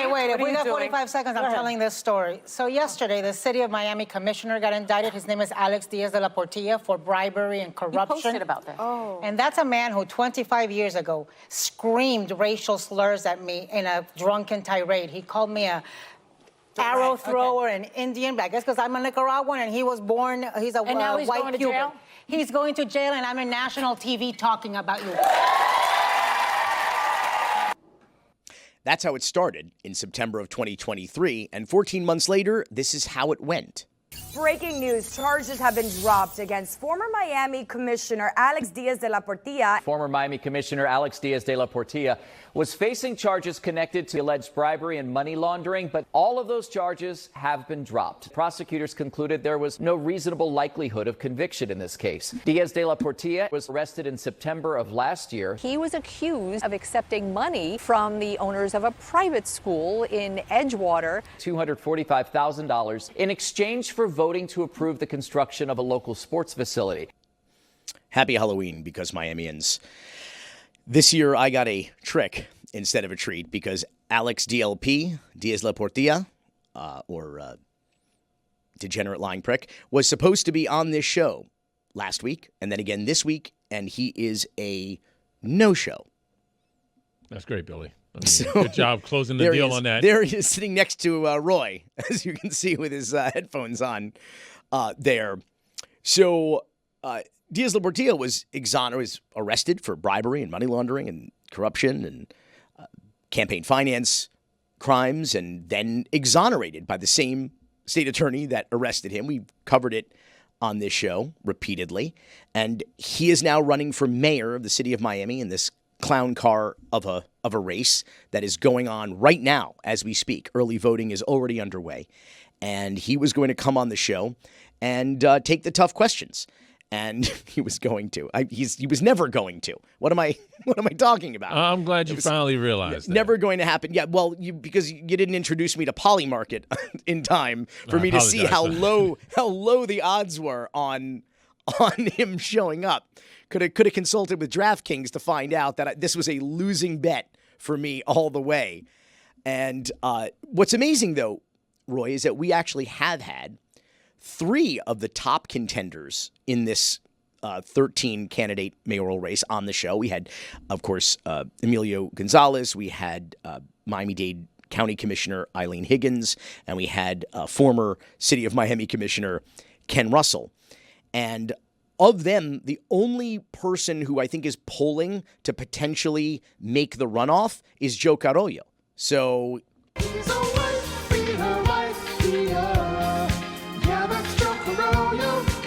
wait. If What are we you got doing? 45 seconds, I'm telling this story. So yesterday, the city of Miami commissioner got indicted. His name is Alex Díaz de la Portilla for bribery and corruption. You posted about that. Oh. And that's a man who 25 years ago screamed racial slurs at me in a drunken tirade. He called me a arrow thrower, an Indian, I guess because I'm a Nicaraguan and he was born, he's a And now he's white going to Cuban. jail? He's going to jail and I'm in national TV talking about you. That's how it started in September of 2023, and 14 months later, this is how it went. Breaking news, charges have been dropped against former Miami Commissioner Alex Díaz de la Portilla. Former Miami Commissioner Alex Díaz de la Portilla was facing charges connected to alleged bribery and money laundering, but all of those charges have been dropped. Prosecutors concluded there was no reasonable likelihood of conviction in this case. Díaz de la Portilla was arrested in September of last year. He was accused of accepting money from the owners of a private school in Edgewater. $245,000 in exchange for voting to approve the construction of a local sports facility. Happy Halloween, because Miamians. This year, I got a trick instead of a treat because Alex DLP, Díaz La Portilla, or Degenerate Lying Prick, was supposed to be on this show last week and then again this week, and he is a no-show. That's great, Billy. I mean, good job closing the deal on that. There he is sitting next to Roy, as you can see with his headphones on there. So Díaz La Portilla was arrested for bribery and money laundering and corruption and campaign finance crimes, and then exonerated by the same state attorney that arrested him. We've covered it on this show repeatedly. And he is now running for mayor of the city of Miami in this clown car of a race that is going on right now as we speak. Early voting is already underway. And he was going to come on the show and take the tough questions. And he was going to. He was never going to. What am I talking about? I'm glad you finally realized that. Never going to happen. Yeah, well, because you didn't introduce me to Polymarket in time for me to see how low the odds were on him showing up. Could have consulted with DraftKings to find out that this was a losing bet for me all the way. And what's amazing, though, Roy, is that we actually have had 3 of the top contenders in this 13-candidate mayoral race on the show. We had, of course, Emilio Gonzalez. We had Miami-Dade County Commissioner Eileen Higgins. And we had former City of Miami Commissioner Ken Russell. And of them, the only person who I think is polling to potentially make the runoff is Joe Carollo. So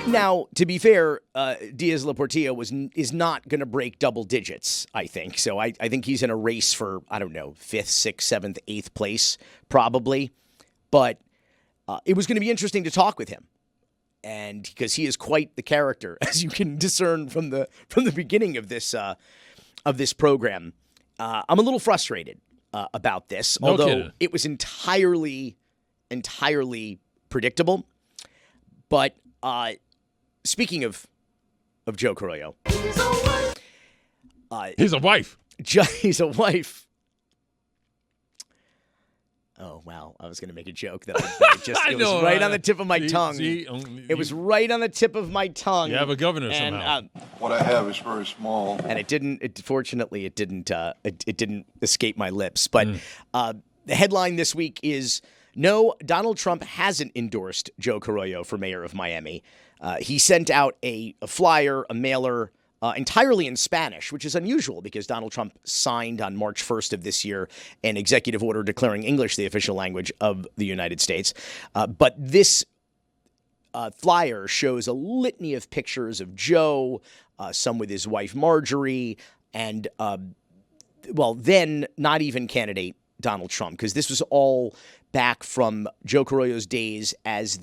now, to be fair, Díaz La Portilla is not going to break double digits, I think. So I think he's in a race for, I don't know, 5th, 6th, 7th, 8th place, probably. But it was going to be interesting to talk with him. And because he is quite the character, as you can discern from the beginning of this program. I'm a little frustrated about this, although it was entirely predictable. But speaking of Joe Carollo, he's a wife. He's a wife. Oh, wow. I was going to make a joke that it was right on the tip of my tongue. It was right on the tip of my tongue. You have a governor somehow. What I have is very small. And it didn't, fortunately, it didn't escape my lips. But the headline this week is, no, Donald Trump hasn't endorsed Joe Carollo for mayor of Miami. He sent out a flyer, a mailer, entirely in Spanish, which is unusual because Donald Trump signed on March 1st of this year an executive order declaring English the official language of the United States. But this flyer shows a litany of pictures of Joe, some with his wife Marjorie, and, then not even candidate Donald Trump, because this was all back from Joe Carollo's days as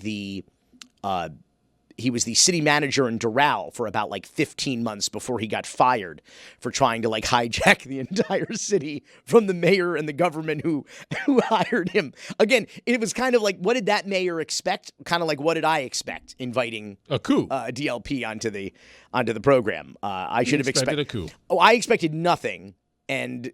he was the city manager in Doral for about 15 months before he got fired for trying to hijack the entire city from the mayor and the government who hired him. Again, it was kind of what did that mayor expect? Kind of what did I expect inviting a coup, DLP onto the program? I should have expected a coup. Oh, I expected nothing, and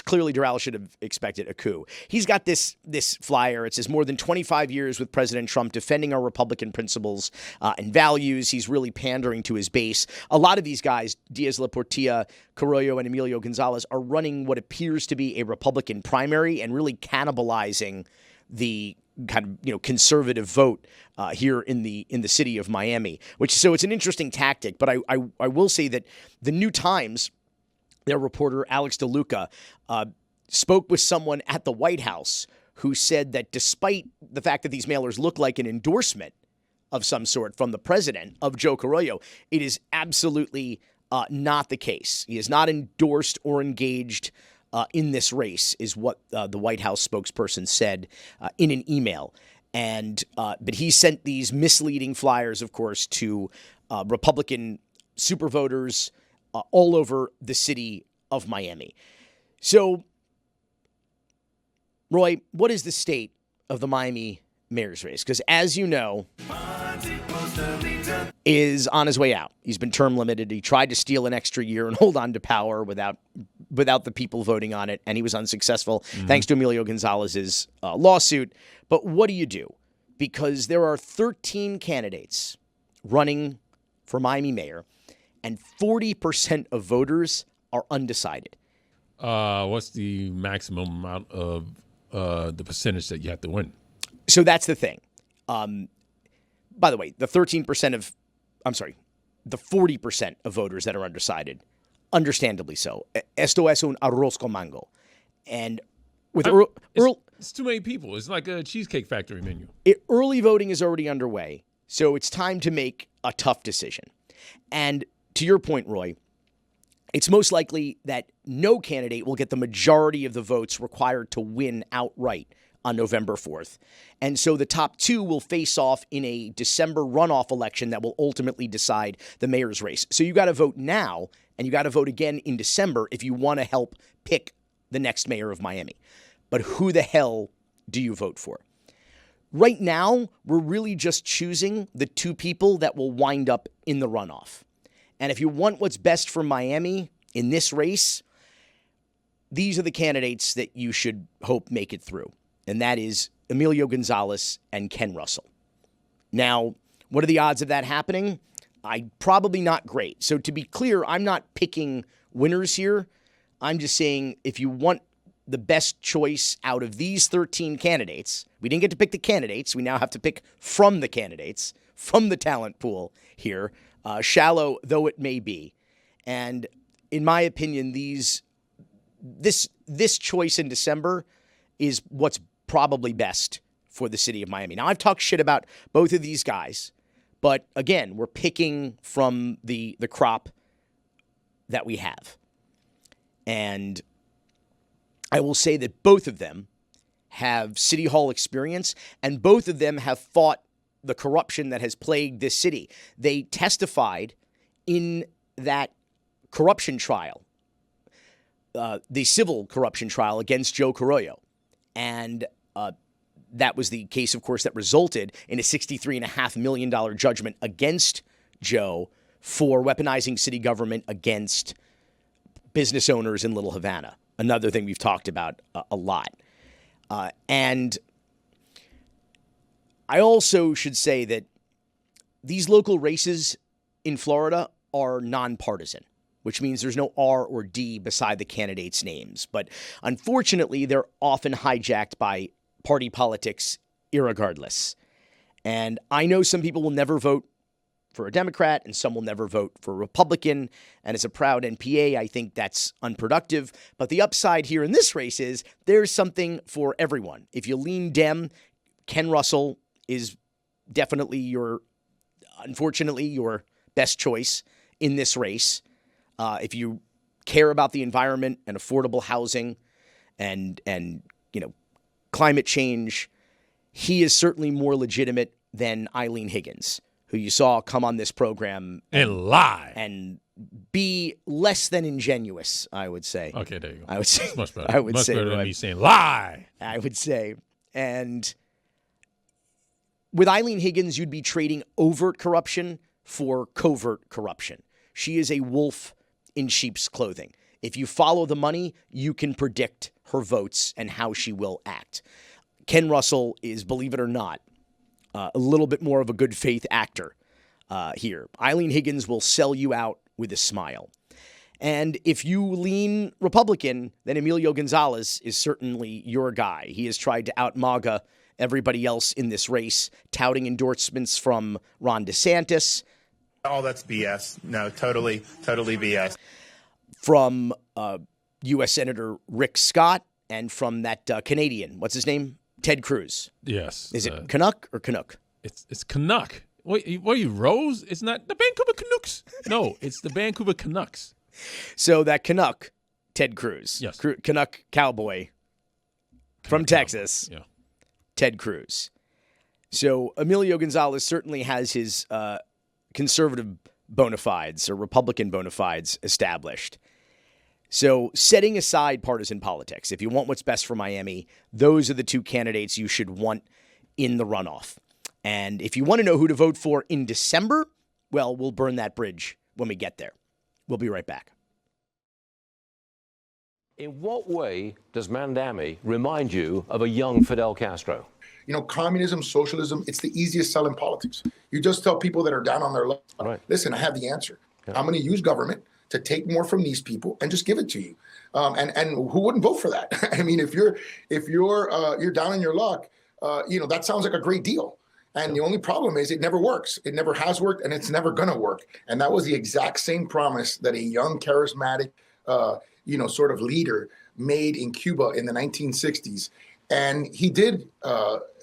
clearly Doral should have expected a coup. He's got this flyer. It says more than 25 years with President Trump defending our Republican principles and values. He's really pandering to his base. A lot of these guys, Díaz, Portilla, Carollo, and Emilio Gonzalez, are running what appears to be a Republican primary and really cannibalizing the kind of conservative vote here in the city of Miami. So it's an interesting tactic. But I will say that the New Times, their reporter Alex DeLuca, spoke with someone at the White House who said that despite the fact that these mailers look like an endorsement of some sort from the president of Joe Carollo, it is absolutely not the case. He is not endorsed or engaged in this race, is what the White House spokesperson said in an email. And but he sent these misleading flyers, of course, to Republican super voters all over the city of Miami. So, Roy, what is the state of the Miami mayor's race? Because as you know, is on his way out. He's been term limited. He tried to steal an extra year and hold on to power without the people voting on it, and he was unsuccessful thanks to Emilio Gonzalez's lawsuit. But what do you do? Because there are 13 candidates running for Miami mayor, and 40% of voters are undecided. What's the maximum amount of the percentage that you have to win? So that's the thing. By the way, the 40% of voters that are undecided, understandably so. Esto es un arroz con mango. And with it's too many people. It's like a Cheesecake Factory menu. Early voting is already underway, so it's time to make a tough decision. And to your point, Roy, it's most likely that no candidate will get the majority of the votes required to win outright on November 4th. And so the top two will face off in a December runoff election that will ultimately decide the mayor's race. So you got to vote now, and you got to vote again in December if you want to help pick the next mayor of Miami. But who the hell do you vote for? Right now, we're really just choosing the two people that will wind up in the runoff. And if you want what's best for Miami in this race, these are the candidates that you should hope make it through. And that is Emilio Gonzalez and Ken Russell. Now, what are the odds of that happening? Probably not great. So to be clear, I'm not picking winners here. I'm just saying if you want the best choice out of these 13 candidates, we didn't get to pick the candidates. We now have to pick from the candidates, from the talent pool here, shallow though it may be. And in my opinion, this choice in December is what's probably best for the city of Miami. Now, I've talked shit about both of these guys, but again, we're picking from the crop that we have. And I will say that both of them have city hall experience, and both of them have fought the corruption that has plagued this city. They testified in that corruption trial, the civil corruption trial against Joe Carollo. And that was the case, of course, that resulted in a $63.5 million judgment against Joe for weaponizing city government against business owners in Little Havana. Another thing we've talked about a lot. And I also should say that these local races in Florida are nonpartisan, which means there's no R or D beside the candidates' names. But unfortunately, they're often hijacked by party politics irregardless. And I know some people will never vote for a Democrat and some will never vote for a Republican. And as a proud NPA, I think that's unproductive. But the upside here in this race is there's something for everyone. If you lean Dem, Ken Russell is definitely unfortunately, your best choice in this race. If you care about the environment and affordable housing and climate change, he is certainly more legitimate than Eileen Higgins, who you saw come on this program and lie and be less than ingenuous, I would say. Okay, there you go. I would say it's much better. I would much say better than me saying lie. I would say. And with Eileen Higgins, you'd be trading overt corruption for covert corruption. She is a wolf in sheep's clothing. If you follow the money, you can predict her votes and how she will act. Ken Russell is, believe it or not, a little bit more of a good faith actor here. Eileen Higgins will sell you out with a smile. And if you lean Republican, then Emilio Gonzalez is certainly your guy. He has tried to out-MAGA everybody else in this race, touting endorsements from Ron DeSantis. Oh, that's BS. No, totally BS. From U.S. Senator Rick Scott and from that Canadian, what's his name? Ted Cruz. Yes. Is it Canuck or Canuck? It's Canuck. Wait, what are you, Rose? It's not the Vancouver Canucks. No, it's the Vancouver Canucks. So that Canuck, Ted Cruz. Yes. Canuck cowboy from Texas. Yeah. Ted Cruz. So Emilio Gonzalez certainly has his conservative bona fides or Republican bona fides established. So setting aside partisan politics, if you want what's best for Miami, those are the two candidates you should want in the runoff. And if you want to know who to vote for in December, well, we'll burn that bridge when we get there. We'll be right back. In what way does Mamdani remind you of a young Fidel Castro? You know, communism, socialism, it's the easiest sell in politics. You just tell people that are down on their luck, listen, I have the answer. Yeah. I'm going to use government to take more from these people and just give it to you. And who wouldn't vote for that? I mean, if you're down on your luck, that sounds like a great deal. And the only problem is it never works. It never has worked, and it's never going to work. And that was the exact same promise that a young, charismatic, sort of leader made in Cuba in the 1960s. And he did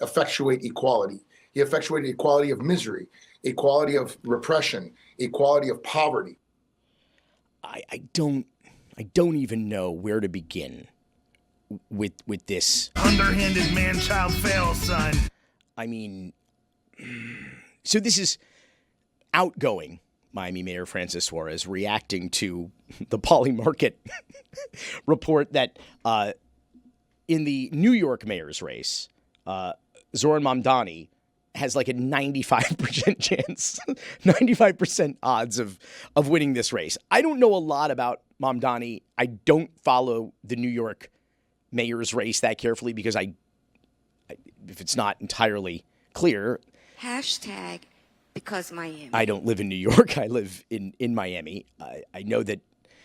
effectuate equality. He effectuated equality of misery, equality of repression, equality of poverty. I don't even know where to begin with this. Underhanded man-child fail, son. I mean, so this is outgoing Miami Mayor Francis Suarez reacting to the Poly Market report that in the New York mayor's race, Zohran Mamdani has like a 95% chance, 95% odds of winning this race. I don't know a lot about Mamdani. I don't follow the New York mayor's race that carefully because if it's not entirely clear. Hashtag because Miami. I don't live in New York. I live in Miami. I know that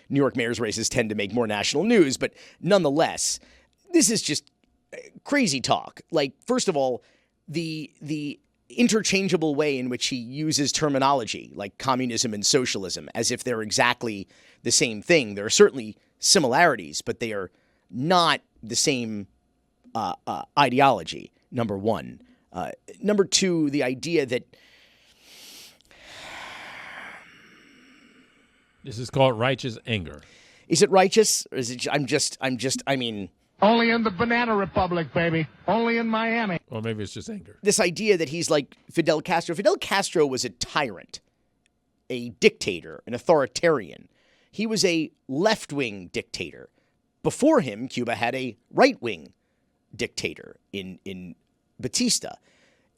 New York mayor's races tend to make more national news, but nonetheless, this is just crazy talk. Like, first of all, the interchangeable way in which he uses terminology, like communism and socialism, as if they're exactly the same thing. There are certainly similarities, but they are not the same ideology, number one. Number two, the idea that this is called righteous anger. Is it righteous? Or is it, I mean... Only in the Banana Republic, baby. Only in Miami. Or maybe it's just anger. This idea that he's like Fidel Castro. Fidel Castro was a tyrant, a dictator, an authoritarian. He was a left-wing dictator. Before him, Cuba had a right-wing dictator in Batista.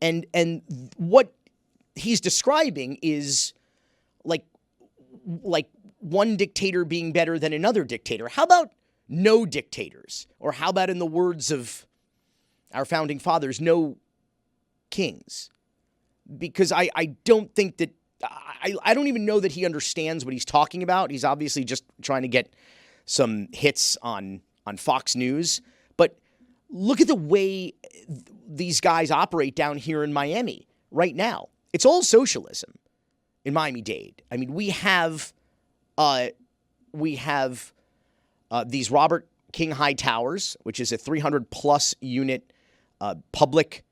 And what he's describing is like one dictator being better than another dictator. How about no dictators? Or how about, in the words of our founding fathers, no kings? Because I don't think that, I don't even know that he understands what he's talking about. He's obviously just trying to get some hits on Fox News. But look at the way these guys operate down here in Miami right now. It's all socialism in Miami-Dade. I mean, we have these Robert King High Towers, which is a 300-plus unit public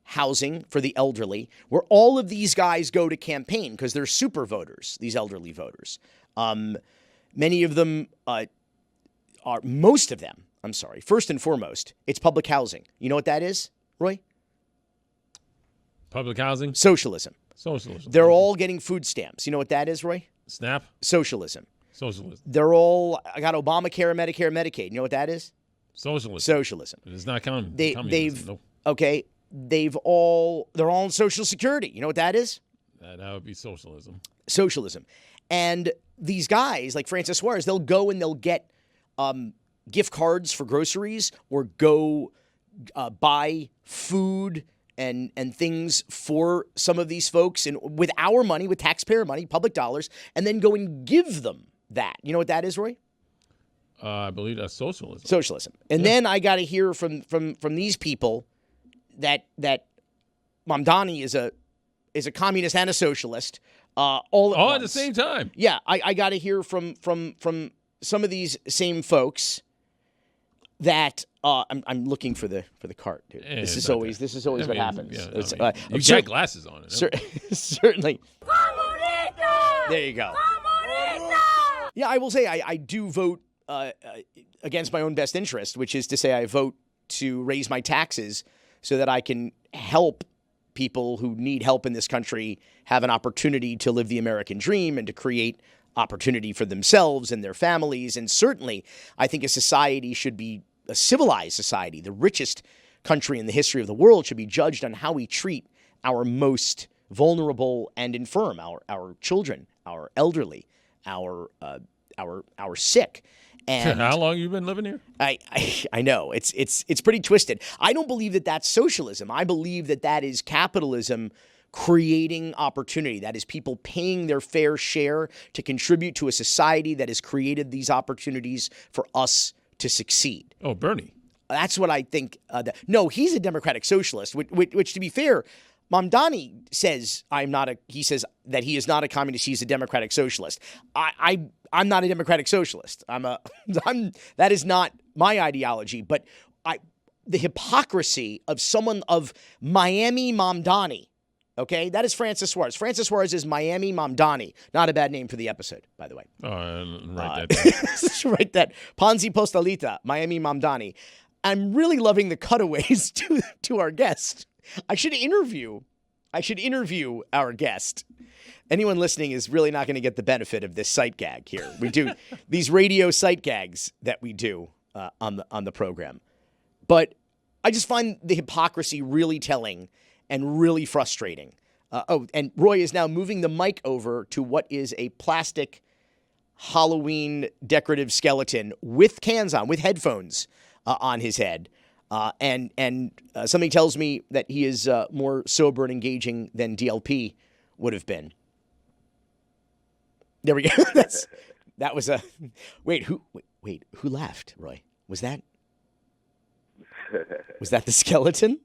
housing for the elderly, where all of these guys go to campaign because they're super voters, these elderly voters. Many of them most of them, first and foremost, it's public housing. You know what that is, Roy? Public housing? Socialism. Socialism. They're all getting food stamps. You know what that is, Roy? SNAP? Socialism. Socialism. They're all got Obamacare, Medicare, Medicaid. You know what that is? Socialism. Socialism. It's not communism. They're all on Social Security. You know what that is? That would be socialism. Socialism. And these guys, like Francis Suarez, they'll go and they'll get gift cards for groceries or go buy food and things for some of these folks and with our money, with taxpayer money, public dollars, and then go and give them that. You know what that is, Roy? I believe that's socialism. Socialism. And then I got to hear from these people that Mamdani is a communist and a socialist all at the same time. Yeah, I got to hear from some of these same folks that I'm looking for the cart, dude. Yeah, this is always what happens. Yeah, you got glasses on it. Certainly. There you go. Yeah, I will say I do vote against my own best interest, which is to say I vote to raise my taxes so that I can help people who need help in this country have an opportunity to live the American dream and to create opportunity for themselves and their families. And certainly, I think a society should be a civilized society. The richest country in the history of the world should be judged on how we treat our most vulnerable and infirm, our children, our elderly, our sick. And how long you been living here? I know it's pretty twisted. I don't believe that that's socialism. I believe that is capitalism creating opportunity. That is people paying their fair share to contribute to a society that has created these opportunities for us to succeed. Oh, Bernie. That's what I think. No, he's a democratic socialist, which to be fair, Mamdani says he says that he is not a communist. He's a democratic socialist. I'm not a democratic socialist. That is not my ideology. But the hypocrisy of someone of Miami Mamdani. Okay, that is Francis Suarez. Francis Suarez is Miami Mamdani. Not a bad name for the episode, by the way. Write that down. Write that. Ponzi Postalita, Miami Mamdani. I'm really loving the cutaways to our guest. I should interview our guest. Anyone listening is really not going to get the benefit of this sight gag here. We do these radio sight gags that we do on the program. But I just find the hypocrisy really telling and really frustrating. And Roy is now moving the mic over to what is a plastic Halloween decorative skeleton with cans on, with headphones on his head. And something tells me that he is more sober and engaging than DLP would have been. There we go. That was a wait. Who laughed? Roy, was that the skeleton?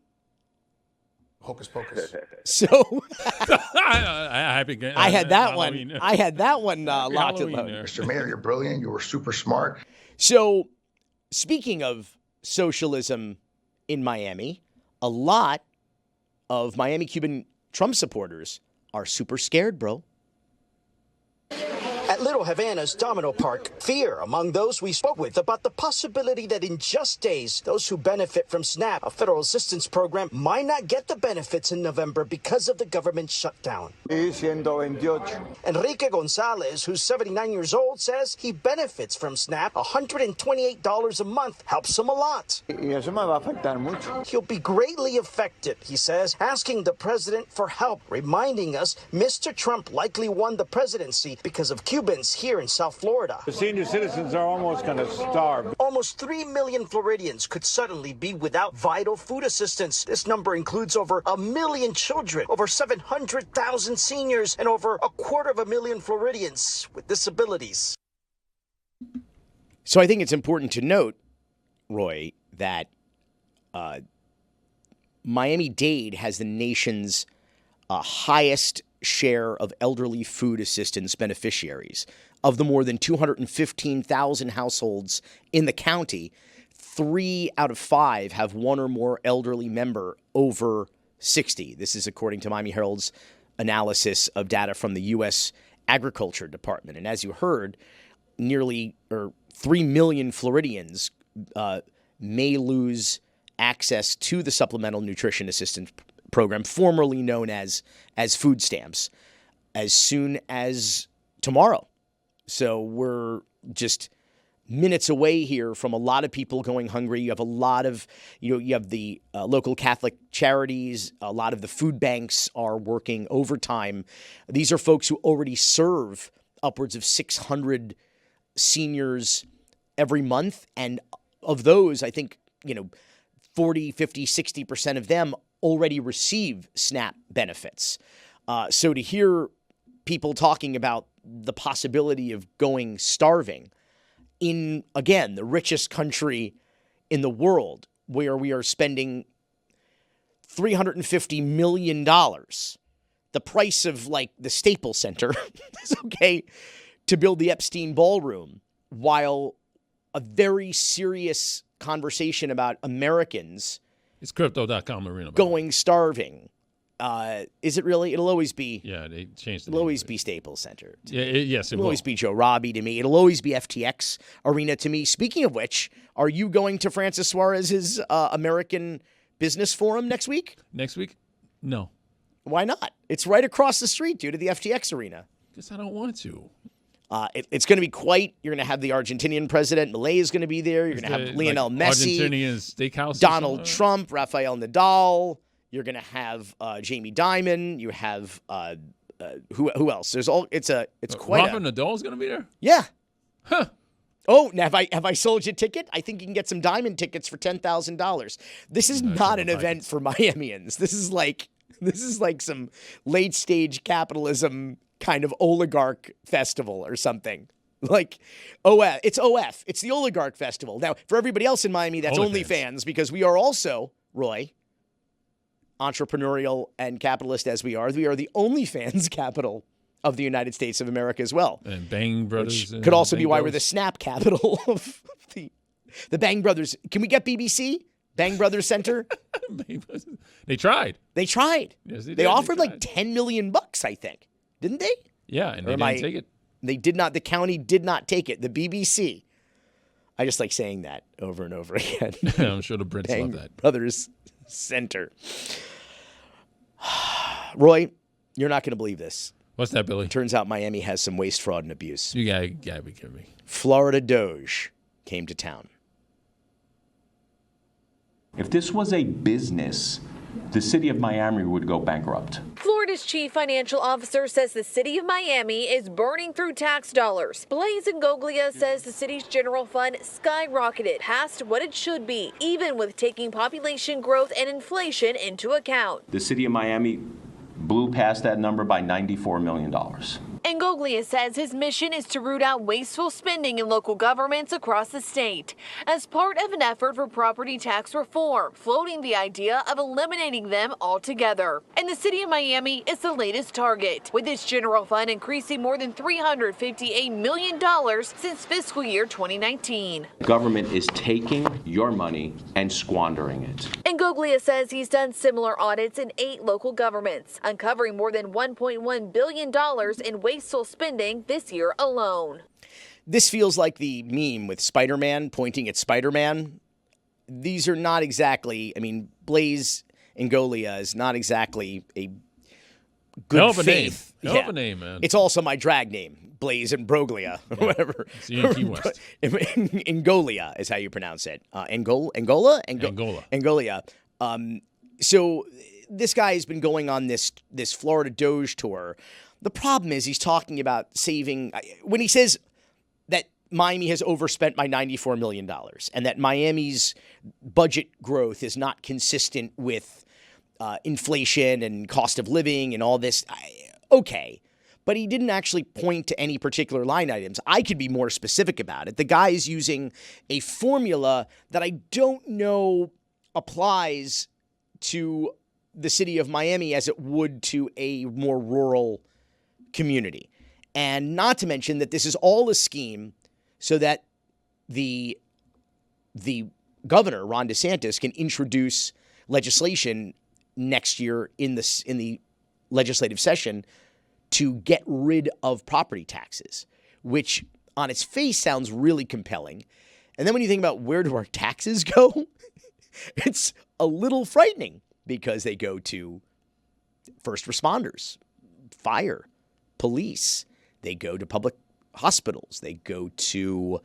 Hocus pocus. So I had that one. I had that one locked and loaded. Mr. Mayor, you're brilliant. You were super smart. So, speaking of socialism in Miami, a lot of Miami Cuban Trump supporters are super scared, bro. At Little Havana's Domino Park, fear among those we spoke with about the possibility that in just days, those who benefit from SNAP, a federal assistance program, might not get the benefits in November because of the government shutdown. Enrique Gonzalez, who's 79 years old, says he benefits from SNAP. $128 a month helps him a lot. He'll be greatly affected, he says, asking the president for help, reminding us Mr. Trump likely won the presidency because of Cubans here in South Florida. The senior citizens are almost going to starve. Almost 3 million Floridians could suddenly be without vital food assistance. This number includes over 1 million children, over 700,000 seniors, and over 250,000 Floridians with disabilities. So I think it's important to note, Roy, that Miami-Dade has the nation's highest share of elderly food assistance beneficiaries. Of the more than 215,000 households in the county, 3 out of 5 have one or more elderly member over 60. This is according to Miami Herald's analysis of data from the U.S. Agriculture Department. And as you heard, nearly 3 million Floridians may lose access to the Supplemental Nutrition Assistance Program, formerly known as food stamps, as soon as tomorrow. So we're just minutes away here from a lot of people going hungry. You have a lot of, you have the local Catholic charities. A lot of the food banks are working overtime. These are folks who already serve upwards of 600 seniors every month. And of those, I think, 40, 50, 60% of them already receive SNAP benefits. So to hear people talking about the possibility of going starving in, again, the richest country in the world, where we are spending $350 million, the price of like the Staples Center, is okay, to build the Epstein Ballroom, while a very serious conversation about Americans It's crypto.com arena going starving. Is it really? It'll always be. Yeah, they changed the It'll always be Staples Center. Yeah, yes, It'll always be Joe Robbie to me. It'll always be FTX Arena to me. Speaking of which, are you going to Francis Suarez's American Business Forum next week? Next week? No. Why not? It's right across the street, dude, at the FTX Arena. Because I don't want to. It's going to be quite. You're going to have the Argentinian president. Milei is going to be there. You're going to have Lionel Messi. Argentinian steakhouse. Donald Trump, Rafael Nadal. You're going to have Jamie Dimon. You have who else? There's all. It's quite. Rafa Nadal's going to be there. Yeah. Huh. Oh, now have I sold you a ticket? I think you can get some Diamond tickets for $10,000. This is not an event for Miamians. This is like some late stage capitalism kind of oligarch festival or something. Like OF. It's OF. It's the oligarch festival. Now, for everybody else in Miami, that's OnlyFans, because we are also, Roy, entrepreneurial and capitalist as we are the OnlyFans capital of the United States of America as well. And Bang Brothers. Which could also be why we're the Snap capital of the Bang Brothers. Can we get BBC? Bang Brothers Center? They tried. Yes, they offered like $10 million, I think. Didn't they? Yeah, and they didn't take it. They did not. The county did not take it. The BBC. I just like saying that over and over again. I'm sure the Brits love that. Brothers Center. Roy, you're not going to believe this. What's that, Billy? Turns out Miami has some waste, fraud, and abuse. You gotta be kidding me. Florida Doge came to town. If this was a business, the city of Miami would go bankrupt. Florida's chief financial officer says the city of Miami is burning through tax dollars. Blaise Ngoglia says the city's general fund skyrocketed past what it should be, even with taking population growth and inflation into account. The city of Miami blew past that number by $94 million. Ngoglia says his mission is to root out wasteful spending in local governments across the state as part of an effort for property tax reform, floating the idea of eliminating them altogether. And the city of Miami is the latest target, with its general fund increasing more than $358 million since fiscal year 2019. Government is taking your money and squandering it. Ngoglia says he's done similar audits in 8 local governments, uncovering more than $1.1 billion in wasteful spending this year alone. This feels like the meme with Spider-Man pointing at Spider-Man. These are not exactly, Blaise Ngoglia is not exactly a good faith. Hell of a name, man. It's also my drag name, Blaise and Broglia, or whatever. It's in Key West. Ngoglia is how you pronounce it. Angola? Ngoglia. So this guy has been going on this Florida Doge tour. The problem is he's talking about saving, when he says that Miami has overspent by $94 million and that Miami's budget growth is not consistent with inflation and cost of living and all this. Okay. But he didn't actually point to any particular line items. I could be more specific about it. The guy is using a formula that I don't know applies to the city of Miami as it would to a more rural community. And not to mention that this is all a scheme so that the governor, Ron DeSantis, can introduce legislation next year in the legislative session to get rid of property taxes, which on its face sounds really compelling. And then when you think about where do our taxes go, it's a little frightening because they go to first responders, fire, police. They go to public hospitals. They go to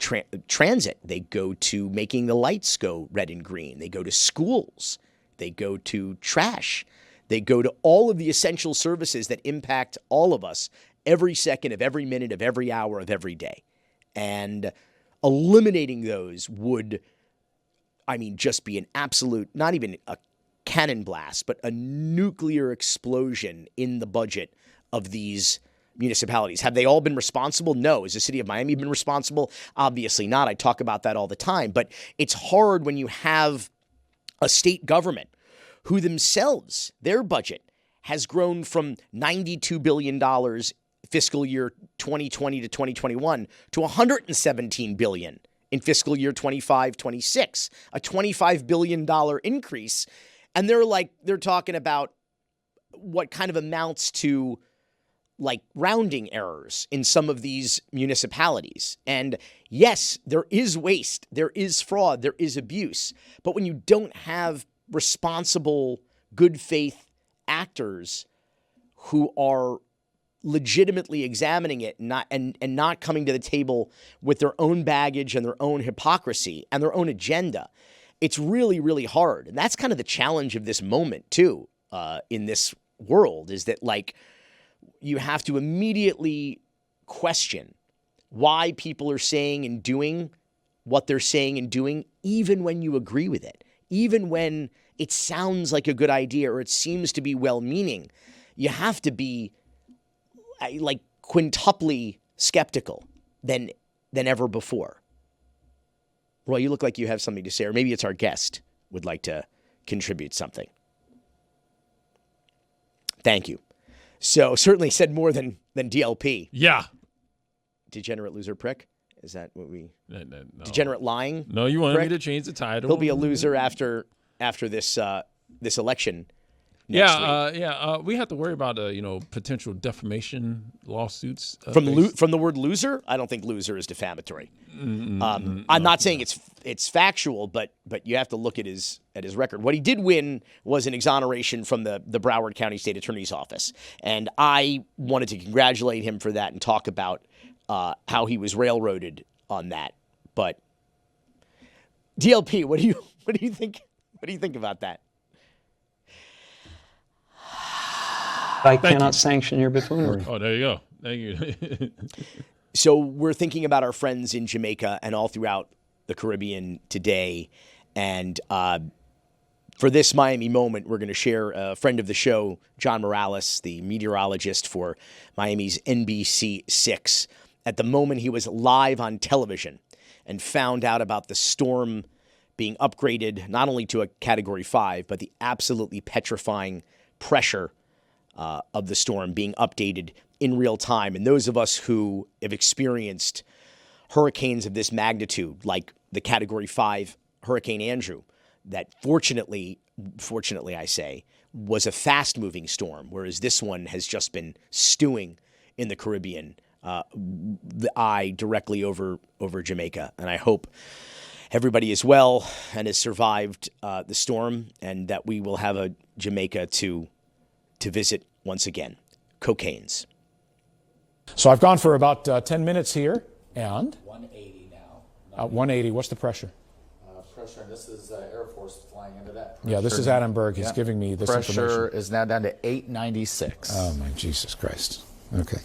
transit. They go to making the lights go red and green. They go to schools. They go to trash. They go to all of the essential services that impact all of us every second of every minute of every hour of every day. And eliminating those would, I mean, just be an absolute, not even a cannon blast, but a nuclear explosion in the budget of these municipalities. Have they all been responsible? No. Has the city of Miami been responsible? Obviously not. I talk about that all the time, but it's hard when you have a state government who themselves, their budget has grown from $92 billion fiscal year 2020 to 2021 to $117 billion in fiscal year 25-26, a $25 billion increase. And they're talking about what kind of amounts to like rounding errors in some of these municipalities. And yes, there is waste, there is fraud, there is abuse. But when you don't have responsible, good faith actors who are legitimately examining it and not coming to the table with their own baggage and their own hypocrisy and their own agenda, it's really, really hard. And that's kind of the challenge of this moment too, in this world, is that like you have to immediately question why people are saying and doing what they're saying and doing, even when you agree with it, even when it sounds like a good idea or it seems to be well-meaning. You have to be like quintuply skeptical than ever before. Roy, you look like you have something to say, or maybe it's our guest would like to contribute something. Thank you. So certainly said more than DLP. Yeah. Degenerate loser prick? Is that what we... No. Degenerate lying? No, you wanted prick? me to change the title. He'll be a loser after this election next week. We have to worry about potential defamation lawsuits. From the word loser? I don't think loser is defamatory. I'm not saying it's factual, but you have to look at his record. What he did win was an exoneration from the Broward County State Attorney's Office, and I wanted to congratulate him for that and talk about how he was railroaded on that. But DLP, what do you think? What do you think about that? I cannot sanction your buffoonery. Oh, there you go. Thank you. So we're thinking about our friends in Jamaica and all throughout the Caribbean today. And for this Miami moment, we're going to share a friend of the show, John Morales, the meteorologist for Miami's NBC6. At the moment, he was live on television and found out about the storm being upgraded not only to a Category 5, but the absolutely petrifying pressure of the storm being updated in real time. And those of us who have experienced hurricanes of this magnitude, like the Category 5 Hurricane Andrew, that fortunately I say, was a fast-moving storm, whereas this one has just been stewing in the Caribbean, the eye directly over Jamaica. And I hope everybody is well and has survived the storm, and that we will have a Jamaica to visit once again. Cocaines. So I've gone for about 10 minutes here, and 180 now. 180. What's the pressure? Pressure, and this is Air Force flying into that. Yeah, this is Adam Berg. He's giving me this information. Pressure is now down to 896. Oh my Jesus Christ. Okay.